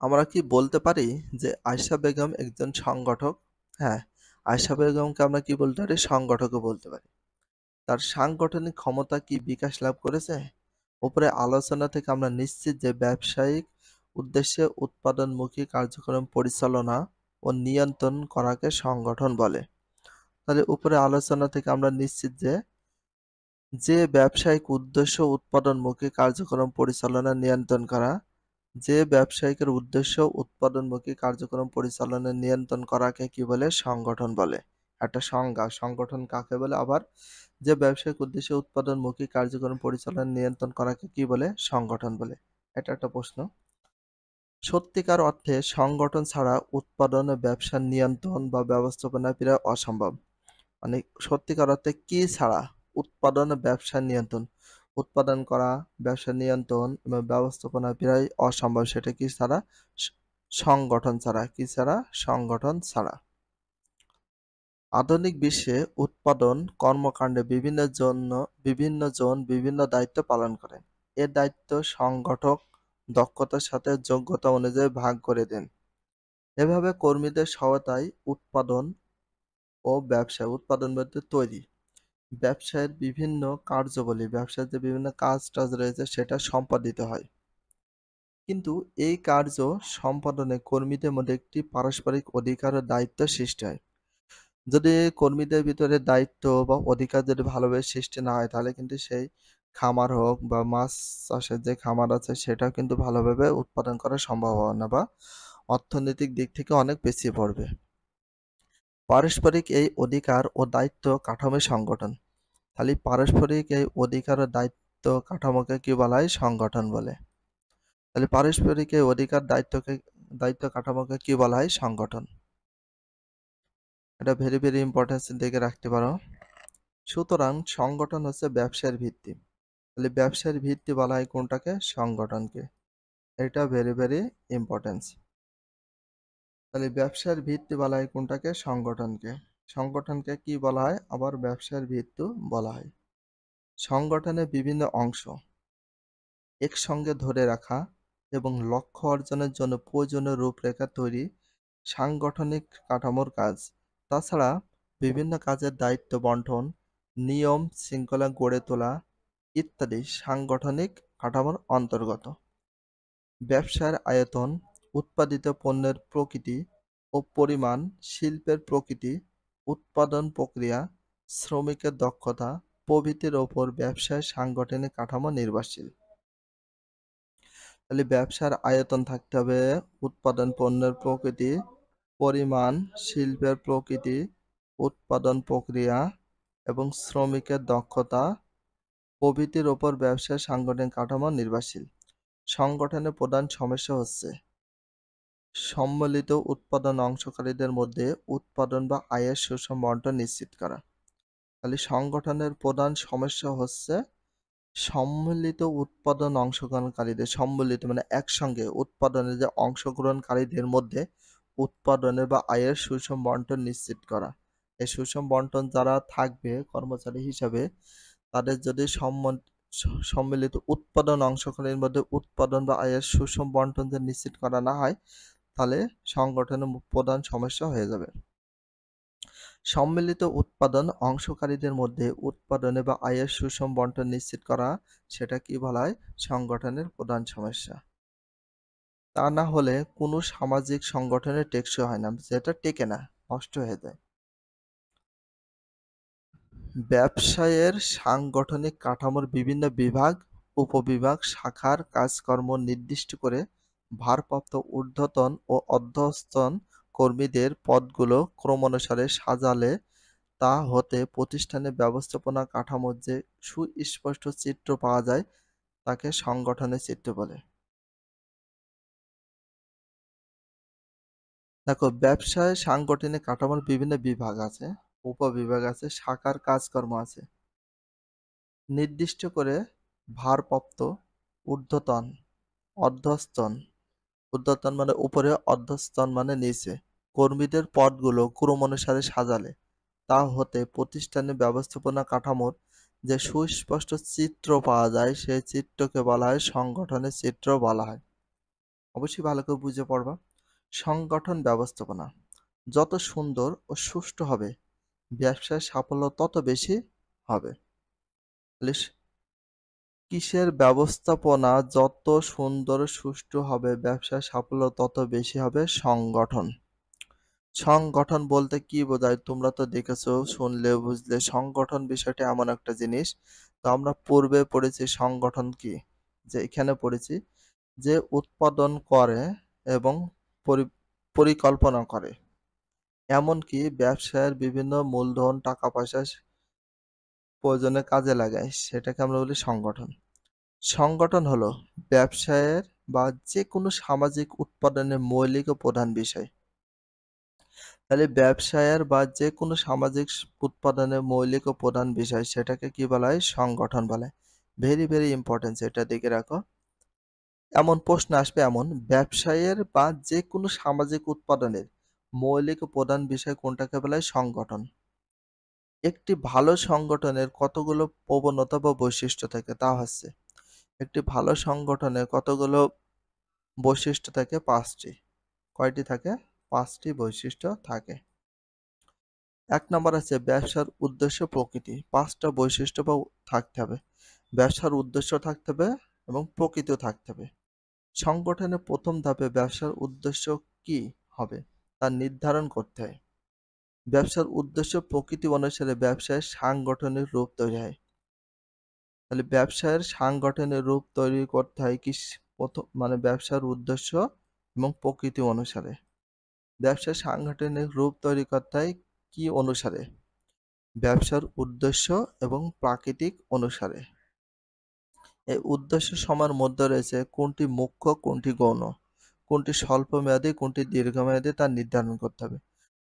আমরা কি বলতে পারি যে আয়েশা বেগম একজন সংগঠক? হ্যাঁ, আয়েশা বেগমকে আমরা কি বলতে পারি? সংগঠকও বলতে পারি। তার সাংগঠনিক ক্ষমতা কি বিকাশ লাভ করেছে? উপরে আলোচনা থেকে আমরা নিশ্চিত যে ব্যবসায়িক উদ্দেশ্যে উৎপাদনমুখী কার্যক্রম পরিচালনা ও নিয়ন্ত্রণ করাকে সংগঠন বলে। তাহলে উপরে আলোচনা থেকে আমরা নিশ্চিত যে ব্যবসায়িক উদ্দেশ্য উৎপাদনমুখী কার্যক্রম পরিচালনা নিয়ন্ত্রণ করা, যে ব্যবসায়িকের উদ্দেশ্য উৎপাদনমুখী কার্যক্রম পরিচালনা নিয়ন্ত্রণ করাকে কি বলে? সংগঠন বলে। একটা সংজ্ঞা, সংগঠন কাকে বলে? আবার যে ব্যবসায়িক উদ্দেশ্যে উৎপাদনমুখী কার্যক্রম পরিচালনা নিয়ন্ত্রণ করাকে কি বলে? সংগঠন বলে। এটা একটা প্রশ্ন। সত্যিকার অর্থে সংগঠন ছাড়া উৎপাদন ও ব্যবসার নিয়ন্ত্রণ বা ব্যবস্থাপনা প্রায় অসম্ভব। মানে সত্যিকার অর্থে কি ছাড়া? উৎপাদন ও ব্যবসার নিয়ন্ত্রণ। উৎপাদন করা, ব্যবসা নিয়ন্ত্রণ এবং ব্যবস্থাপনা প্রায় অসম্ভব। সেটা কি ছাড়া? স সংগঠন ছাড়া। কি ছাড়া? সংগঠন ছাড়া। আধুনিক বিশ্বে উৎপাদন কর্মকাণ্ডে বিভিন্ন জন বিভিন্ন দায়িত্ব পালন করেন। এ দায়িত্ব সংগঠক দক্ষতার সাথে যোগ্যতা অনুযায়ী ভাগ করে দেন। এভাবে কর্মীদের সহায়তায় উৎপাদন বলতে তৈরি। ব্যবসায়ের বিভিন্ন কার্যাবলী, ব্যবসার যে বিভিন্ন কাজ-টাজ রয়েছে সেটা সম্পাদিত হয়। কিন্তু এই কার্য সম্পাদনে কর্মীদের মধ্যে একটি পারস্পরিক অধিকার ও দায়িত্ব সৃষ্টি হয়। যদি কর্মীদের ভিতরে দায়িত্ব বা অধিকার যদি ভালোভাবে সৃষ্টি না হয় তাহলে কিন্তু সেই খামার হোক বা মাছ চাষের যে খামার আছে সেটাও কিন্তু ভালোভাবে উৎপাদন করা সম্ভব হবে না বা অর্থনৈতিক দিক থেকে অনেক পিছিয়ে পড়বে। পারস্পরিক এই অধিকার ও দায়িত্ব কাঠামোই সংগঠন। তাহলে পারস্পরিক এই অধিকার ও দায়িত্ব কাঠামোকে কি বলা হয়? সংগঠন বলে। তাহলে পারস্পরিক এই দায়িত্ব কাঠামোকে কি বলা হয়? সংগঠন। এটা ভেরি ইম্পর্টেন্স দেখে রাখতে পারো। সুতরাং সংগঠন হচ্ছে ব্যবসায়ের ভিত্তি। তাহলে ব্যবসায়ের ভিত্তি বলা হয় কোনটাকে? সংগঠনকে। এটা ভেরি ইম্পর্টেন্স। তাহলে ব্যবসায়ের ভিত্তি বলা হয় কোনটাকে? সংগঠনকে। সংগঠনকে কি বলা হয়? আবার ব্যবসায়ের ভিত্তি বলা হয়। সংগঠনের বিভিন্ন অংশ একসঙ্গে ধরে রাখা এবং লক্ষ্য অর্জনের জন্য প্রয়োজনীয় রূপরেখা তৈরি সাংগঠনিক কাঠামোর কাজ। তাছাড়া বিভিন্ন কাজের দায়িত্ব বণ্টন, নিয়ম শৃঙ্খলা গড়ে তোলা ইত্যাদি সাংগঠনিক কাঠামোর অন্তর্গত। ব্যবসার আয়তন, উৎপাদিত পণ্যের প্রকৃতি ও পরিমাণ, শিল্পের প্রকৃতি, উৎপাদন প্রক্রিয়া, শ্রমিকের দক্ষতা প্রভৃতির ওপর ব্যবসায় সাংগঠনিক কাঠামো নির্ভরশীল। তাহলে ব্যবসার আয়তন থাকতে হবে, উৎপাদন পণ্যের প্রকৃতি, পরিমাণ, শিল্পের প্রকৃতি, উৎপাদন প্রক্রিয়া এবং শ্রমিকের দক্ষতা প্রভৃতির ওপর ব্যবসার সাংগঠনিক কাঠামো নির্ভরশীল। সংগঠনের প্রধান সমস্যা হচ্ছে সম্মিলিত উৎপাদন অংশকারীদের মধ্যে উৎপাদন বা আয়ের সুষম বণ্টন নিশ্চিত করা। তাহলে সংগঠনের প্রধান সমস্যা হচ্ছে সম্মিলিত উৎপাদন অংশগ্রহণকারীদের, সম্মিলিত মানে একসঙ্গে উৎপাদনে যে অংশগ্রহণকারীদের মধ্যে উৎপাদনের বা আয়ের সুষম বণ্টন নিশ্চিত করা। এই সুষম বণ্টন যারা থাকবে কর্মচারী হিসাবে তাদের যদি সম্মিলিত উৎপাদন অংশকারীর মধ্যে উৎপাদন বা আয়ের সুষম বণ্টন যে নিশ্চিত করা না হয় তাহলে সংগঠনের প্রধান সমস্যা হয়ে যাবে। সম্মিলিত উৎপাদন অংশকারীদের মধ্যে উৎপাদনে বা আয়ের সুষম বণ্টন নিশ্চিত করা, সেটা কি বলা হয়? সংগঠনের প্রধান সমস্যা। তা না হলে কোনো সামাজিক সংগঠনের টেকসই হয় না, যেটা টেকে না, নষ্ট হয়ে যায়। ব্যবসায়ের সাংগঠনিক কাঠামোর বিভিন্ন বিভাগ, উপবিভাগ, শাখার কাজকর্ম নির্দিষ্ট করে ভারপ্রাপ্ত ঊর্ধ্বতন ও অধস্তন কর্মীদের পদগুলো ক্রমানুসারে সাজালে তা হতে প্রতিষ্ঠানের ব্যবস্থাপনা কাঠামোর যে সুস্পষ্ট চিত্র পাওয়া যায় তাকে সংগঠনের চিত্র বলে। দেখো, ব্যবসায় সাংগঠনিক কাঠামোর বিভিন্ন বিভাগ আছে, উপবিভাগ আছে, শাখার কাজকর্ম আছে। নির্দিষ্ট করে ভারপ্রাপ্ত ঊর্ধ্বতন, অধস্তন, ঊর্ধ্বতন মানে উপরে, অধস্তন মানে নিচে, কর্মীদের পদগুলো ক্রমানুসারে সাজালে তা হতে প্রতিষ্ঠানের ব্যবস্থাপনা কাঠামোর যে সুস্পষ্ট চিত্র পাওয়া যায় সেই চিত্রকে বলা হয় সংগঠনের চিত্র বলা হয়। অবশ্যই ভালো করে বুঝে পড়বা। সংগঠন ব্যবস্থাপনা যত সুন্দর ও সুষ্ঠু হবে, ব্যবসার সাফল্য তত বেশি হবে। তাহলে কিসের ব্যবস্থাপনা যত সুন্দর সুষ্ঠু হবে, ব্যবসার সাফল্য তত বেশি হবে? সংগঠন। সংগঠন বলতে কি বোঝায়? তোমরা তো দেখেছো, শুনলে বুঝলে। সংগঠন বিষয়টা এমন একটা জিনিস, তো আমরা পূর্বে পড়েছি সংগঠন কি, যে এখানে পড়েছি যে উৎপাদন করে এবং পরিকল্পনা করে, এমনকি ব্যবসায়ের বিভিন্ন মূলধন টাকা পয়সা প্রয়োজনে কাজে লাগায়, সেটাকে আমরা বলি সংগঠন। সংগঠন হলো ব্যবসায়ের বা যে কোনো সামাজিক উৎপাদনের মৌলিক ও প্রধান বিষয়। তাহলে ব্যবসায়ের বা যে কোনো সামাজিক উৎপাদনের মৌলিক ও প্রধান বিষয়, সেটাকে কি বলা হয়? সংগঠন বলা হয়। ভেরি ভেরি ইম্পর্টেন্ট, এটা দেখে রাখো। এমন প্রশ্ন আসবে, এমন ব্যবসায়ের বা যে কোনো সামাজিক উৎপাদনের মৌলিক ও প্রধান বিষয় কোনটাকে বলা হয়? সংগঠন। একটি ভালো সংগঠনের কতগুলো প্রবণতা বা বৈশিষ্ট্য থাকে, তা হচ্ছে, একটি ভালো সংগঠনের কতগুলো বৈশিষ্ট্য থাকে? ৫টি। কয়টি থাকে? ৫টি বৈশিষ্ট্য থাকে। ১ নম্বর আছে ব্যবসার উদ্দেশ্য প্রকৃতি। ৫টা বৈশিষ্ট্য বা থাকতে হবে। ব্যবসার উদ্দেশ্য থাকতে হবে এবং প্রকৃতিও থাকতে হবে। সংগঠনের ১ম ধাপে ব্যবসার উদ্দেশ্য কি হবে তা নির্ধারণ করতে হয়। ব্যবসার উদ্দেশ্য প্রকৃতি অনুসারে ব্যবসায়ের সাংগঠনিক রূপ তৈরি হয়। তাহলে ব্যবসায়ের সাংগঠনিক রূপ তৈরি করতে হয় মানে ব্যবসার উদ্দেশ্য এবং প্রকৃতি অনুসারে। ব্যবসার সাংগঠনিক রূপ তৈরি করতে হয় কি অনুসারে? ব্যবসার উদ্দেশ্য এবং প্রাকৃতিক অনুসারে। এই উদ্দেশ্য সময়ের মধ্যে রয়েছে কোনটি মুখ্য, কোনটি গৌণ, কোনটি স্বল্পমেয়াদী, কোনটি দীর্ঘমেয়াদী, তা নির্ধারণ করতে হবে।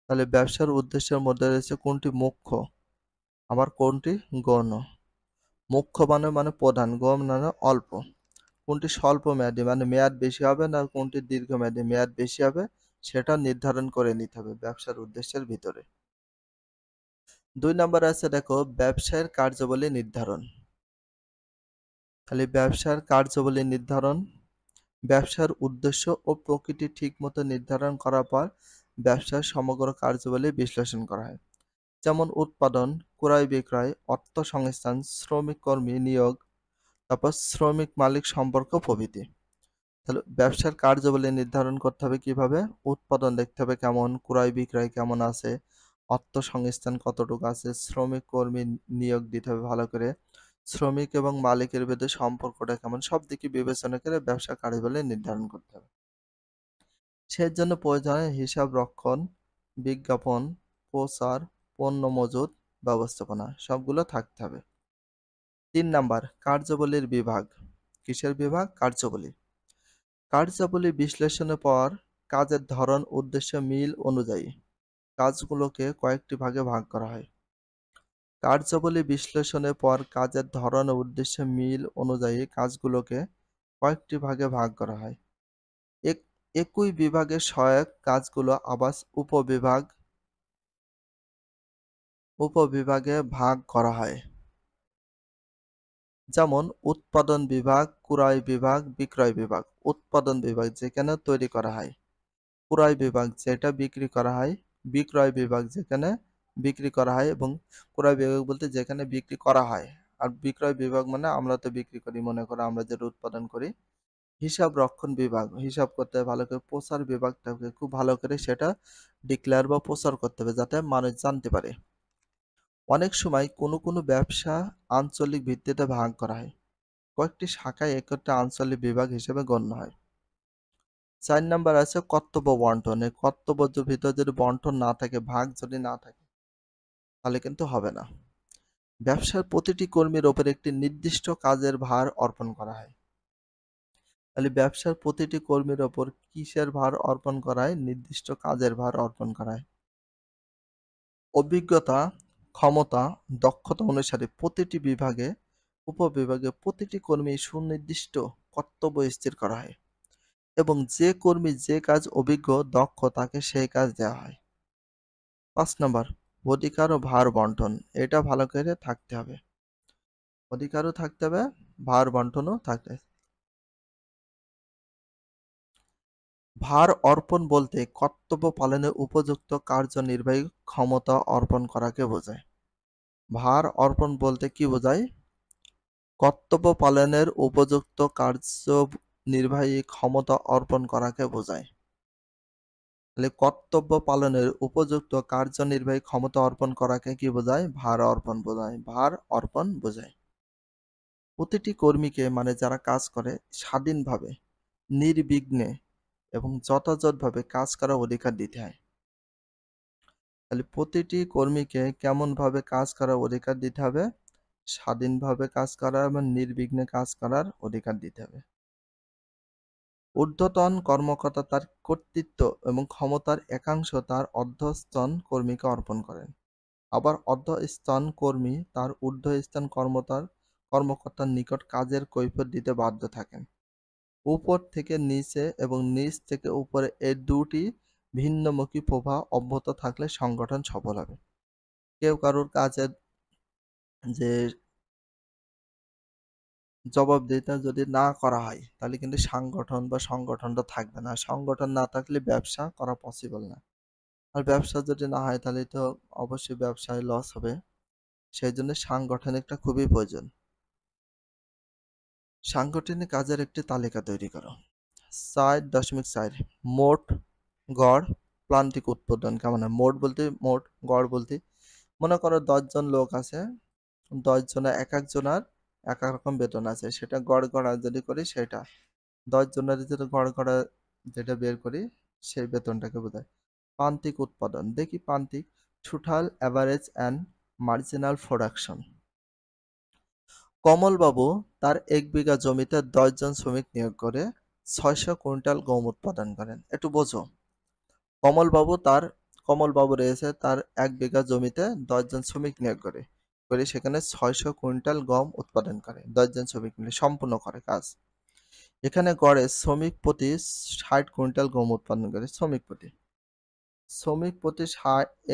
তাহলে ব্যবসার উদ্দেশ্যের মধ্যে রয়েছে কোনটি মুখ্য, আবার কোনটি গৌণ। মুখ্য মানে প্রধান, গৌণ মানে অল্প। কোনটি স্বল্পমেয়াদী মানে মেয়াদ বেশি হবে, না কোনটি দীর্ঘমেয়াদী মেয়াদ বেশি হবে, সেটা নির্ধারণ করে নিতে হবে ব্যবসার উদ্দেশ্যের ভিতরে। ২ নম্বরে আছে দেখো ব্যবসায়ের কার্যাবলী নির্ধারণ। তাহলে ব্যবসার কার্যাবলী নির্ধারণ, ব্যবসার উদ্দেশ্য ও প্রকৃতি ঠিকমতো নির্ধারণ করার পর ব্যবসার সমগ্র কার্যাবলী বিশ্লেষণ করা হয়। যেমন উৎপাদন, ক্রয় বিক্রয়, অর্থসংস্থান, শ্রমিক কর্মী নিয়োগ, তারপর শ্রমিক মালিক সম্পর্ক প্রভৃতি। তাহলে ব্যবসার কার্যাবলী নির্ধারণ করতে হবে কিভাবে? উৎপাদন দেখতে হবে কেমন, ক্রয় বিক্রয় কেমন আছে, অর্থসংস্থান কতটুকু আছে, শ্রমিক কর্মী নিয়োগ দিতে হবে ভালো করে, শ্রমিক এবং মালিকের ভেতরে সম্পর্কটা কেমন, সব দিকে বিবেচনা করে ব্যবসার কার্যাবলী নির্ধারণ করতে হবে। সেজন্য প্রয়োজন হয় হিসাব রক্ষণ, বিজ্ঞাপন, প্রচার, পণ্য মজুত, ব্যবস্থাপনা, সবগুলো থাকতে হবে। ৩ নাম্বার কার্যাবলীর বিভাগ। কিসের বিভাগ? কার্যাবলী। কার্যাবলী বিশ্লেষণের পর কাজের ধরন, উদ্দেশ্য মিল অনুযায়ী কাজগুলোকে কয়েকটি ভাগে ভাগ করা হয়। কার্যাবলী বিশ্লেষণের পর কাজের ধরন ও উদ্দেশ্য মিল অনুযায়ী কাজগুলোকে কয়েকটি ভাগে ভাগ করা হয়। একই বিভাগের সহায়ক কাজগুলো আবার উপবিভাগে ভাগ করা হয়। যেমন উৎপাদন বিভাগ, ক্রয় বিভাগ, বিক্রয় বিভাগ। উৎপাদন বিভাগ যেখানে তৈরি করা হয়, ক্রয় বিভাগ যেটা বিক্রি করা হয়, বিক্রয় বিভাগ যেখানে বিক্রি করা হয়, এবং ক্রয় বিভাগ বলতে যেখানে বিক্রি করা হয়। আর বিক্রয় বিভাগ মানে আমরা তো বিক্রি করি, মনে করো আমরা যেটা উৎপাদন করি। হিসাব রক্ষণ বিভাগ, হিসাব করতে হবে ভালো করে। প্রচার বিভাগটাকে খুব ভালো করে সেটা ডিক্লেয়ার বা প্রচার করতে হবে যাতে মানুষ জানতে পারে। অনেক সময় কোনো ব্যবসা আঞ্চলিক ভিত্তিতে ভাগ করা হয়, কয়েকটি শাখায় একটা আঞ্চলিক বিভাগ হিসেবে গণ্য হয়। ৪ নাম্বার আছে কর্তব্য বন্টন। এই কর্তব্যের ভিতরে যদি বন্টন না থাকে, ভাগ যদি না থাকে, তাহলে কিন্তু হবে না। ব্যবসার প্রতিটি কর্মীর ওপর একটি নির্দিষ্ট কাজের ভার অর্পণ করা হয়। তাহলে ব্যবসার প্রতিটি কর্মীর ওপর কিসের ভার অর্পণ করা হয়? নির্দিষ্ট কাজের ভার অর্পণ করা হয়। অভিজ্ঞতা, ক্ষমতা, দক্ষতা অনুসারে প্রতিটি বিভাগে, উপবিভাগে প্রতিটি কর্মী সুনির্দিষ্ট কর্তব্য স্থির করা হয়, এবং যে কর্মী যে কাজ অভিজ্ঞ দক্ষ তাকে সেই কাজ দেওয়া হয়। ৫ নাম্বার অধিকার ও ভার বন্টন। এটা ভালো করে থাকতে হবে। অধিকারও থাকতে হবে, ভার বন্টনও থাকতে হবে। ভার অর্পণ বলতে কর্তব্য পালনের উপযুক্ত কার্যনির্বাহী ক্ষমতা অর্পণ করাকে বোঝায়। ভার অর্পণ বলতে কি বোঝায়? কর্তব্য পালনের উপযুক্ত কার্যনির্বাহী ক্ষমতা অর্পণ করাকে বোঝায়। তাহলে কর্তব্য পালনের উপযুক্ত কার্যনির্বাহী ক্ষমতা অর্পণ করাকে কি বোঝায়? ভার অর্পণ বোঝায়। ভার অর্পণ বোঝায়। প্রতিটি কর্মীকে মানে যারা কাজ করে স্বাধীনভাবে, নির্বিঘ্নে এবং যথাযথভাবে কাজ করার অধিকার দিতে হয়। তাহলে প্রতিটি কর্মীকে কেমনভাবে কাজ করার অধিকার দিতে হবে? স্বাধীনভাবে কাজ করা এবং নির্বিঘ্নে কাজ করার অধিকার দিতে হবে। ঊর্ধ্বতন কর্মকর্তা তার কর্তৃত্ব এবং ক্ষমতার একাংশ তার অধস্তন কর্মীকে অর্পণ করেন। আবার অধস্তন কর্মী তার ঊর্ধ্বস্তন কর্মকর্তার নিকট কাজের কৈফিয়ত দিতে বাধ্য থাকেন। উপর থেকে নিচে এবং নিচ থেকে উপরে এই দুটি ভিন্নমুখী প্রবাহ অব্যাহত থাকলে সংগঠন সফল হবে। কেউ কারোর কাজের যে জবাবদিহিতা যদি না করা হয় তাহলে কিন্তু সংগঠনটা থাকবে না। সংগঠন না থাকলে ব্যবসা করা পসিবল না। আর ব্যবসা যদি না হয় তাহলে তো অবশ্যই ব্যবসায় লস হবে। সেই জন্য সাংগঠনিকটা খুবই প্রয়োজন। সাংগঠনিক কাজের একটি তালিকা তৈরি করো। ৪.৪ মোট গড় প্রান্তিক উৎপাদন কেমন হয়? মোট গড় বলতে মনে করো ১০ জন লোক আছে, ১০ জনের এক একজনের এক এক রকম বেতন আছে, সেটা গড় গড়া যদি করি সেটা ১০ জনের যেটা গড় গড়া যেটা বের করি সেই বেতনটাকে বোঝায়। প্রান্তিক উৎপাদন দেখি প্রান্তিক total average and marginal production. কমলবাবু তার ১ বিঘা জমিতে ১০ জন শ্রমিক নিয়োগ করে ৬০০ কুইন্টাল গম উৎপাদন করেন। একটু বোঝো। কমলবাবু তার কমলবাবু রয়েছে তার ১ বিঘা জমিতে ১০ জন শ্রমিক নিয়োগ করে সেখানে ৬০০ কুইন্টাল গম উৎপাদন করে। ১০ জন শ্রমিক মিলে সম্পূর্ণ করে কাজ। এখানে গড়ে শ্রমিক প্রতি ৬০ কুইন্টাল গম উৎপাদন করে। শ্রমিক প্রতি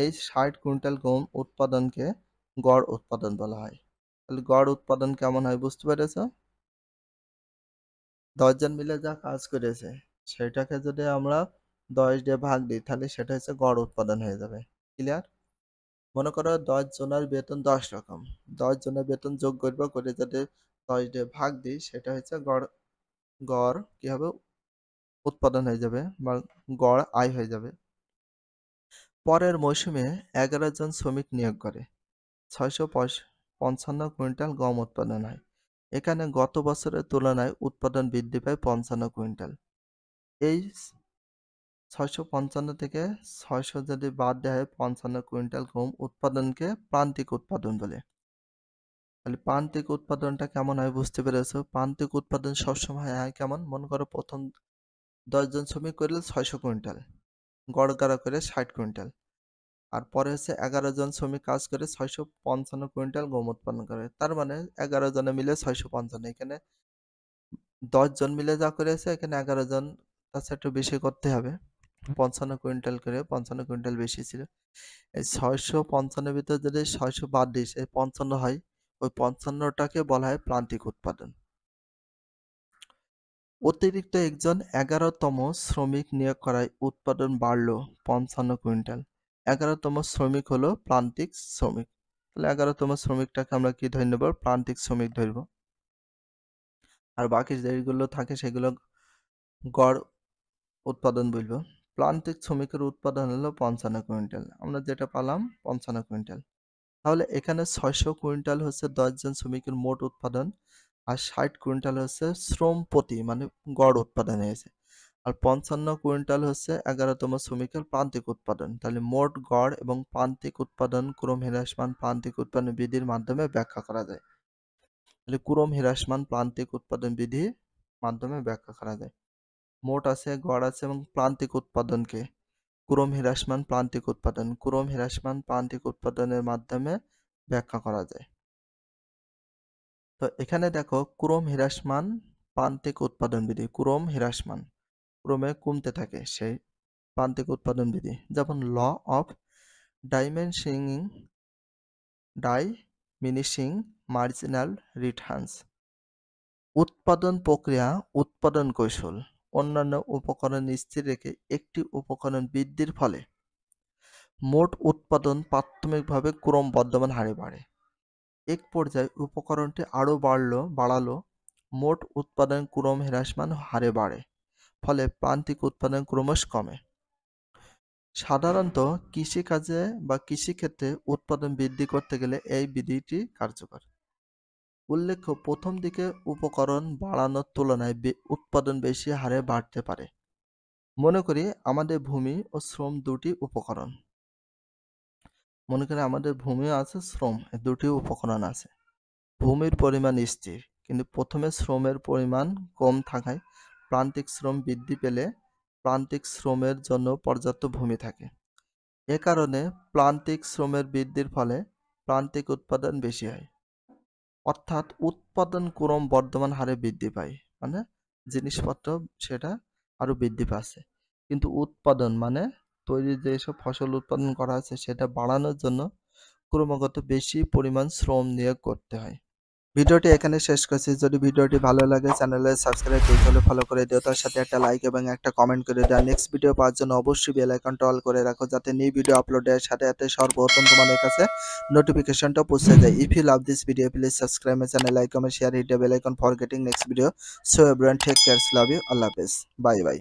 এই ৬০ কুইন্টাল গম উৎপাদনকে গড় উৎপাদন বলা হয়। তাহলে গড় উৎপাদন কেমন হয় বুঝতে পেরেছ? ১০ জন মিলে যা কাজ করেছে সেটাকে যদি আমরা ১০ দিয়ে ভাগ দিই তাহলে সেটা হচ্ছে গড় উৎপাদন হয়ে যাবে। ক্লিয়ার? মনে করো ১০ জনের বেতন ১০ রকম। ১০ জনের বেতন যোগ করব করে যদি ১০ দিয়ে ভাগ দিই সেটা হচ্ছে গড় গড় কি হবে? উৎপাদন হয়ে যাবে বা গড় আয় হয়ে যাবে। পরের মৌসুমে ১১ জন শ্রমিক নিয়োগ করে ৬৫৫ কুইন্টাল গম উৎপাদন হয়। এখানে গত বছরের তুলনায় উৎপাদন বৃদ্ধি পায় ৫৫ কুইন্টাল। এই ৬৫৫ থেকে ৬০০ যদি বাদ দেওয়া হয় ৫৫ কুইন্টাল গম উৎপাদনকে প্রান্তিক উৎপাদন বলে। তাহলে প্রান্তিক উৎপাদনটা কেমন হয় বুঝতে পেরেছো? প্রান্তিক উৎপাদন সবসময় হয় কেমন? মনে করো প্রথম ১০ জন শ্রমিক করলে ৬০০ কুইন্টাল, গড় গাড়া করে ৬০ কুইন্টাল। আর পরে হচ্ছে ১১ জন শ্রমিক কাজ করে ৬৫৫ কুইন্টাল গম উৎপন্ন করে। তার মানে ১১ জনে মিলে ৬৫৫। এখানে ১০ জন মিলে যা করেছে এখানে ১১ জন তার চেয়ে একটু বেশি করতে হবে। ৫৫ কুইন্টাল করে ৫৫ কুইন্টাল বেশি ছিল। এই ৬৫৫ এর ভিতর যদি ৬০০ বাদ দিস এই ৫৫ হয়। ওই ৫৫টাকে বলা হয় প্রান্তিক উৎপাদন। অতিরিক্ত একজন ১১তম শ্রমিক নিয়োগ করায় উৎপাদন বাড়ল ৫৫ কুইন্টাল। ১১তম শ্রমিক হলো প্রান্তিক শ্রমিক। তাহলে ১১তম শ্রমিকটাকে আমরা কি ধরে নেব? প্রান্তিক শ্রমিক ধরব। আর বাকি যেগুলো থাকে সেগুলো গড় উৎপাদন বলবো। প্রান্তিক শ্রমিকের উৎপাদন হলো ৫৫ কুইন্টাল। আমরা যেটা পেলাম ৫৫ কুইন্টাল। তাহলে এখানে ৬০০ কুইন্টাল হচ্ছে ১০ জন শ্রমিকের মোট উৎপাদন আর ৬০ কুইন্টাল হচ্ছে শ্রম প্রতি মানে গড় উৎপাদন হয়েছে। আর ৫৫ কুইন্টাল হচ্ছে ১১তম শ্রমিকের প্রান্তিক উৎপাদন। তাহলে মোট গড় এবং প্রান্তিক উৎপাদন ক্রম হ্রাসমান প্রান্তিক উৎপাদন বিধির মাধ্যমে ব্যাখ্যা করা যায়। তাহলে ক্রম হ্রাসমান প্রান্তিক উৎপাদন বিধির মাধ্যমে ব্যাখ্যা করা যায়। মোট আছে, গড় আছে এবং প্রান্তিক উৎপাদনকে ক্রম হ্রাসমান প্রান্তিক উৎপাদনের মাধ্যমে ব্যাখ্যা করা যায়। তো এখানে দেখো ক্রম হ্রাসমান প্রান্তিক উৎপাদন বিধি, ক্রমে কমতে থাকে সেই প্রান্তিক উৎপাদন বিধি, যেমন ল অফ ডাইমিনিশিং মার্জিনাল রিটার্নস। উৎপাদন প্রক্রিয়া, উৎপাদন কৌশল। অন্যান্য উপকরণ স্থির রেখে একটি উপকরণ বৃদ্ধির ফলে মোট উৎপাদন প্রাথমিকভাবে ক্রমবর্ধমান হারে বাড়ে। এক পর্যায়ে উপকরণটি আরও বাড়ালো মোট উৎপাদন ক্রম হ্রাসমান হারে বাড়ে, ফলে প্রান্তিক উৎপাদন ক্রমশ কমে। সাধারণত কৃষিকাজে বা কৃষিক্ষেত্রে উৎপাদন বৃদ্ধি করতে গেলে এই বিধিটি কার্যকর। উল্লেখ্য, প্রথম দিকে উপকরণ বাড়ানোর তুলনায় উৎপাদন বেশি হারে বাড়তে পারে। মনে করি আমাদের ভূমি ও শ্রম দুটি উপকরণ। মনে করি আমাদের ভূমি আছে, শ্রম, দুটি উপকরণ আছে। ভূমির পরিমাণ স্থির, কিন্তু প্রথমে শ্রমের পরিমাণ কম থাকায় প্রান্তিক শ্রম বৃদ্ধি পেলে প্রান্তিক শ্রমের জন্য পর্যাপ্ত ভূমি থাকে। এ কারণে প্রান্তিক শ্রমের বৃদ্ধির ফলে প্রান্তিক উৎপাদন বেশি হয়, অর্থাৎ উৎপাদন ক্রমবর্ধমান হারে বৃদ্ধি পায়, মানে জিনিসপত্র সেটা আরো বৃদ্ধি পাচ্ছে, কিন্তু উৎপাদন মানে তৈরি যেসব ফসল উৎপাদন করা আছে সেটা বাড়ানোর জন্য ক্রমাগত বেশি পরিমাণ শ্রম নিয়োগ করতে হয়। ভিডিওটি এখানে শেষ করছি। যদি ভিডিওটি ভালো লাগে চ্যানেলে সাবস্ক্রাইব করতে হলে ফলো করে দিও, তার সাথে একটা লাইক এবং একটা কমেন্ট করে দাও। নেক্সট ভিডিও পাওয়ার জন্য অবশ্যই বেল আইকনটা অল করে রাখো, যাতে নিউ ভিডিও আপলোডের সাথে সাথে সর্বপ্রথম তোমাদের কাছে নোটিফিকেশনটা পৌঁছে যায়। If you love this video please subscribe my channel, like, comment, share, hit the bell icon for getting next video. So everyone take care, love you, আল্লাহ হাফেজ, বাই বাই।